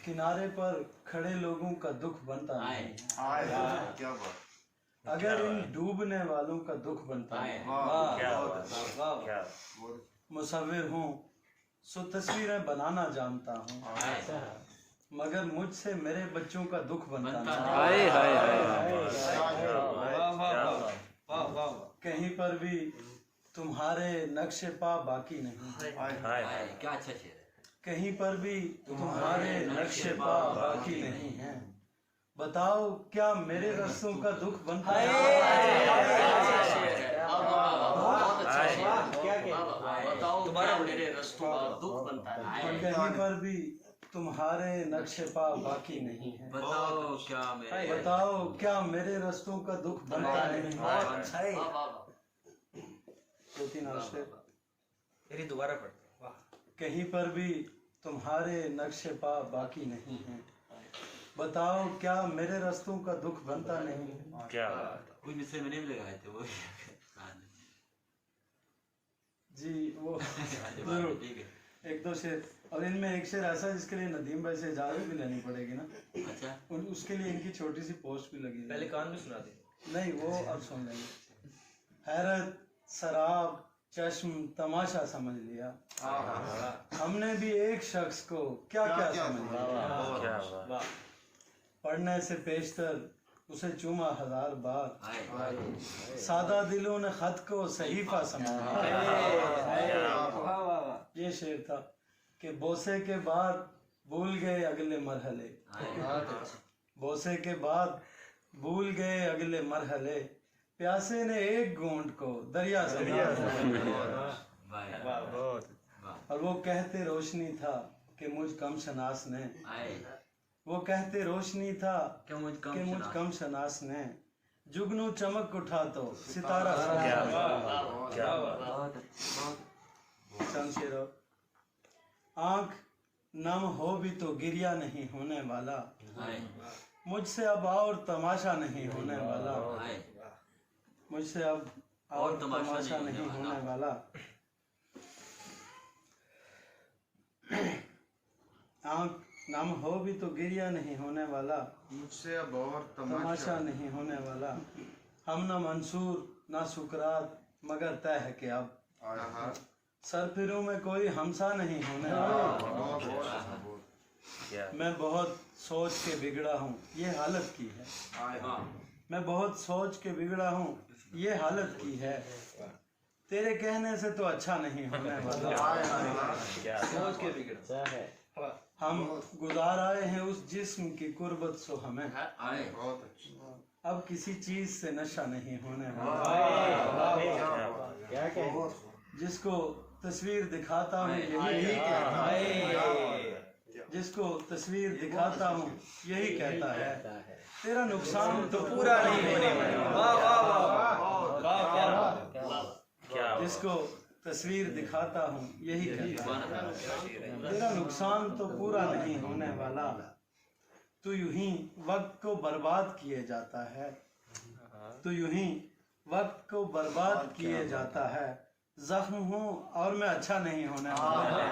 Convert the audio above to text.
किनारे पर खड़े लोगों का दुख बनता नहीं। क्या बात। अगर इन डूबने वालों का दुख बनता है। मुसव्विर हूँ सो तस्वीरें बनाना जानता हूँ, मगर मुझसे मेरे बच्चों का दुख बनता नहीं। कहीं पर भी तुम्हारे नक्शे पा बाकी नहीं। क्या अच्छा शेर है। कहीं पर भी तुम्हारे नक्शे पा बाकी नहीं है। बताओ क्या मेरे रस्तों का दुख बनता है। तुम्हारा मेरे रस्तों का दुख बनता है। कहीं पर भी तुम्हारे नक्शे पा बाकी नहीं है। बताओ क्या मेरे रस्तों का दुख बनता है। दो तीन दोबारा पढ़ते। कहीं पर भी तुम्हारे नक्शे पा बाकी नहीं है। बताओ क्या मेरे रस्तों का दुख बनता नहीं। क्या कोई मिसरे मैंने भी लगाए थे वो जी वो जरूर ठीक है। एक दो शेर, और इनमें एक शेर ऐसा जिसके लिए नदीम भाई से इजाजत भी लेनी पड़ेगी ना। अच्छा उसके लिए इनकी छोटी सी पोस्ट भी लगी है। पहले कान में सुना दे। नहीं वो अब सुन लेंगे। हैरत शराब चश्म तमाशा समझ लिया, हमने भी एक शख्स को क्या क्या समझ लिया। पढ़ने से पेशतर उसे चूमा 1000 बार, सादा दिलों ने खत को सहीफा समझा। ये शेर था कि बोसे के बाद भूल गए अगले मरहले, बोसे के बाद भूल गए अगले मरहले, प्यासे ने एक घूंट को दरिया समझा। और वो कहते रोशनी था कि मुझ कम शनास ने, वो कहते रोशनी था कि मुझ कम शनास ने, जुगनू चमक उठा तो सितारा समझा। आंख नम हो भी तो गिरिया नहीं होने वाला, मुझसे अब और तमाशा नहीं होने वाला, मुझसे अब और तमाशा नहीं होने वाला। आंख नम हो भी तो गिरिया नहीं होने वाला, मुझसे अब और तमाशा नहीं होने वाला। हम न मंसूर न सुकरात मगर तय है कि अब सरफिरों में कोई हमसा नहीं होने वाला। मैं बहुत सोच के बिगड़ा हूँ ये हालत की है, मैं बहुत सोच के बिगड़ा हूँ ये हालत की है, तेरे कहने से तो अच्छा नहीं होने वाला। सोच के बिगड़ा है। हम गुजार आए हैं उस जिस्म की कुर्बत सो हमें, अब किसी चीज से नशा नहीं होने वाला। जिसको तस्वीर दिखाता हूँ यही कहता है, जिसको तस्वीर दिखाता हूँ यही कहता है, तेरा नुकसान तो पूरा नहीं होने वाला। जिसको तस्वीर दिखाता हूँ यही कहता है, तेरा नुकसान तो पूरा नहीं होने वाला। तू यूं ही वक्त को बर्बाद किए जाता है, तू यूं ही वक्त को बर्बाद किए जाता है। जख्म हूँ और मैं अच्छा नहीं होने वाला।